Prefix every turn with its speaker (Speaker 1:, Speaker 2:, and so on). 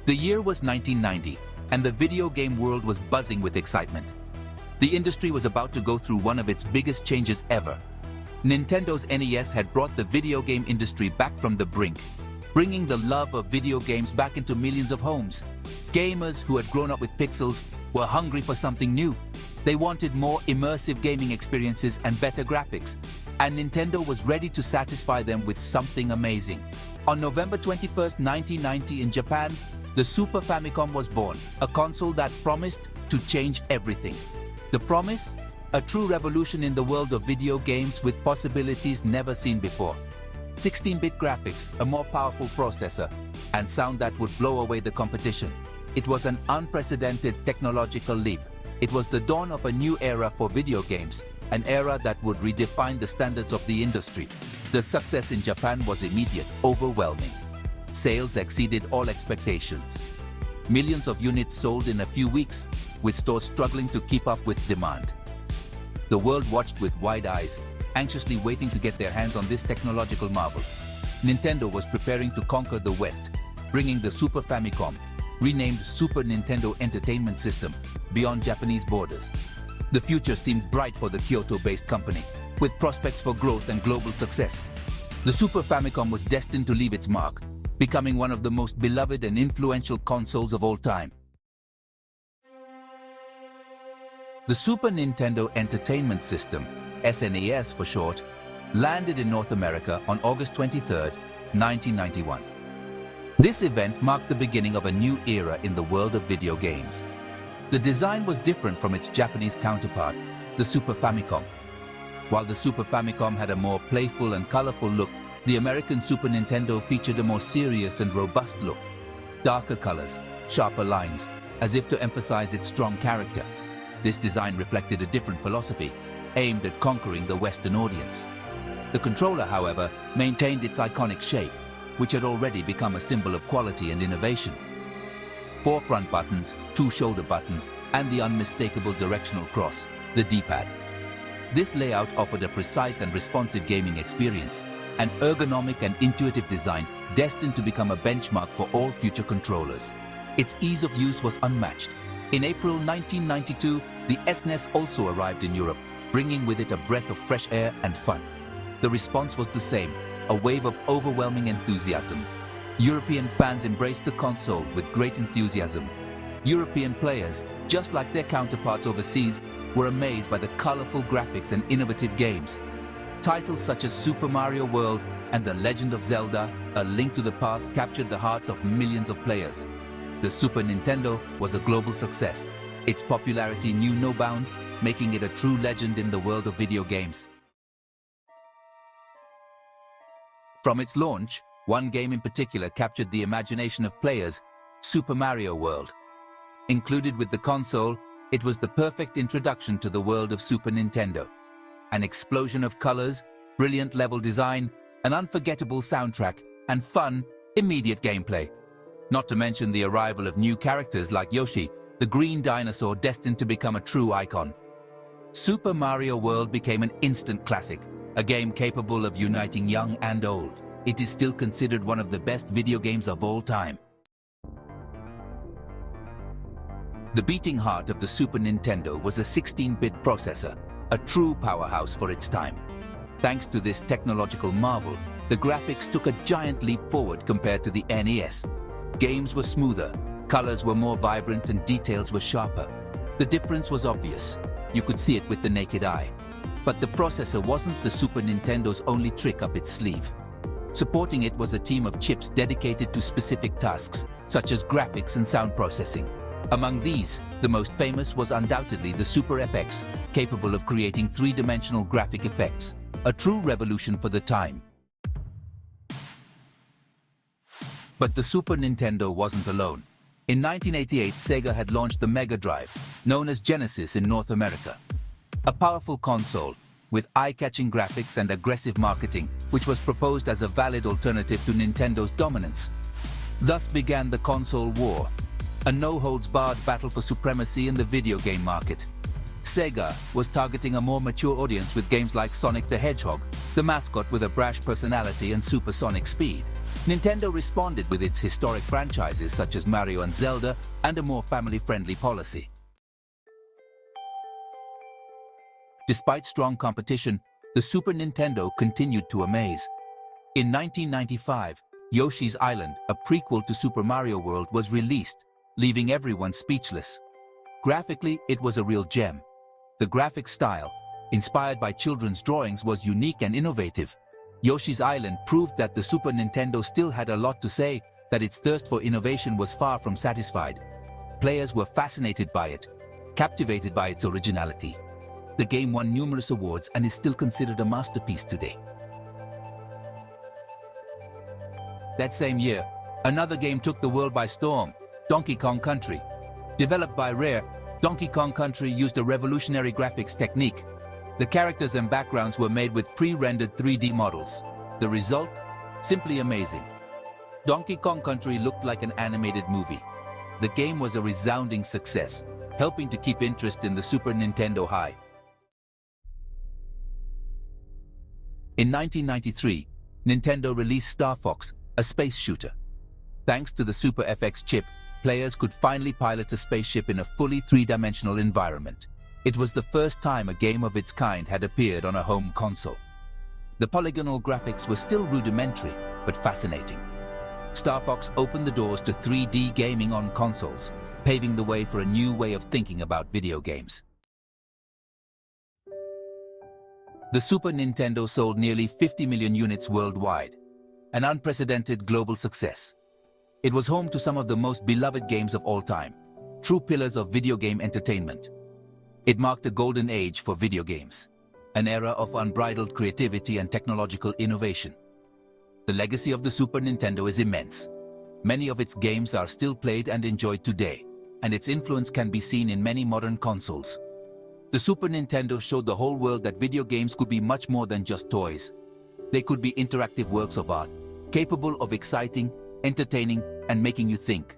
Speaker 1: The year was 1990, and the video game world was buzzing with excitement. The industry was about to go through one of its biggest changes ever. Nintendo's NES had brought the video game industry back from the brink, bringing the love of video games back into millions of homes. Gamers who had grown up with pixels were hungry for something new. They wanted more immersive gaming experiences and better graphics, and Nintendo was ready to satisfy them with something amazing. On November 21, 1990 in Japan, the Super Famicom was born, a console that promised to change everything. The promise? A true revolution in the world of video games with possibilities never seen before. 16-bit graphics, a more powerful processor, and sound that would blow away the competition. It was an unprecedented technological leap. It was the dawn of a new era for video games, an era that would redefine the standards of the industry. The success in Japan was immediate, overwhelming. Sales exceeded all expectations. Millions of units sold in a few weeks, with stores struggling to keep up with demand. The world watched with wide eyes, anxiously waiting to get their hands on this technological marvel. Nintendo was preparing to conquer the West, bringing the Super Famicom, renamed Super Nintendo Entertainment System, beyond Japanese borders. The future seemed bright for the Kyoto-based company, with prospects for growth and global success. The Super Famicom was destined to leave its mark, becoming one of the most beloved and influential consoles of all time. The Super Nintendo Entertainment System, SNES for short, landed in North America on August 23, 1991. This event marked the beginning of a new era in the world of video games. The design was different from its Japanese counterpart, the Super Famicom. While the Super Famicom had a more playful and colorful look, the American Super Nintendo featured a more serious and robust look. Darker colors, sharper lines, as if to emphasize its strong character. This design reflected a different philosophy, aimed at conquering the Western audience. The controller, however, maintained its iconic shape, which had already become a symbol of quality and innovation. 4 front buttons, 2 shoulder buttons, and the unmistakable directional cross, the D-pad. This layout offered a precise and responsive gaming experience, an ergonomic and intuitive design destined to become a benchmark for all future controllers. Its ease of use was unmatched. In April 1992, the SNES also arrived in Europe, bringing with it a breath of fresh air and fun. The response was the same, a wave of overwhelming enthusiasm. European fans embraced the console with great enthusiasm. European players, just like their counterparts overseas, were amazed by the colorful graphics and innovative games. Titles such as Super Mario World and The Legend of Zelda, A Link to the Past, captured the hearts of millions of players. The Super Nintendo was a global success. Its popularity knew no bounds, making it a true legend in the world of video games. From its launch, one game in particular captured the imagination of players, Super Mario World. Included with the console, it was the perfect introduction to the world of Super Nintendo. An explosion of colors, brilliant level design, an unforgettable soundtrack, and fun, immediate gameplay. Not to mention the arrival of new characters like Yoshi, the green dinosaur destined to become a true icon. Super Mario World became an instant classic, a game capable of uniting young and old. It is still considered one of the best video games of all time. The beating heart of the Super Nintendo was a 16-bit processor, a true powerhouse for its time. Thanks to this technological marvel, the graphics took a giant leap forward compared to the NES. Games were smoother, colors were more vibrant, and details were sharper. The difference was obvious. You could see it with the naked eye. But the processor wasn't the Super Nintendo's only trick up its sleeve. Supporting it was a team of chips dedicated to specific tasks, such as graphics and sound processing. Among these, the most famous was undoubtedly the Super FX, capable of creating 3-dimensional graphic effects, a true revolution for the time. But the Super Nintendo wasn't alone. In 1988, Sega had launched the Mega Drive, known as Genesis in North America. A powerful console, with eye-catching graphics and aggressive marketing, which was proposed as a valid alternative to Nintendo's dominance. Thus began the console war, a no-holds-barred battle for supremacy in the video game market. Sega was targeting a more mature audience with games like Sonic the Hedgehog, the mascot with a brash personality and supersonic speed. Nintendo responded with its historic franchises such as Mario and Zelda and a more family-friendly policy. Despite strong competition, the Super Nintendo continued to amaze. In 1995, Yoshi's Island, a prequel to Super Mario World, was released, leaving everyone speechless. Graphically, it was a real gem. The graphic style, inspired by children's drawings, was unique and innovative. Yoshi's Island proved that the Super Nintendo still had a lot to say, that its thirst for innovation was far from satisfied. Players were fascinated by it, captivated by its originality. The game won numerous awards and is still considered a masterpiece today. That same year, another game took the world by storm, Donkey Kong Country. Developed by Rare, Donkey Kong Country used a revolutionary graphics technique. The characters and backgrounds were made with pre-rendered 3D models. The result? Simply amazing. Donkey Kong Country looked like an animated movie. The game was a resounding success, helping to keep interest in the Super Nintendo high. In 1993, Nintendo released Star Fox, a space shooter. Thanks to the Super FX chip, players could finally pilot a spaceship in a fully three-dimensional environment. It was the first time a game of its kind had appeared on a home console. The polygonal graphics were still rudimentary, but fascinating. Star Fox opened the doors to 3D gaming on consoles, paving the way for a new way of thinking about video games. The Super Nintendo sold nearly 50 million units worldwide, an unprecedented global success. It was home to some of the most beloved games of all time, true pillars of video game entertainment. It marked a golden age for video games, an era of unbridled creativity and technological innovation. The legacy of the Super Nintendo is immense. Many of its games are still played and enjoyed today, and its influence can be seen in many modern consoles. The Super Nintendo showed the whole world that video games could be much more than just toys. They could be interactive works of art, capable of exciting, entertaining, and making you think.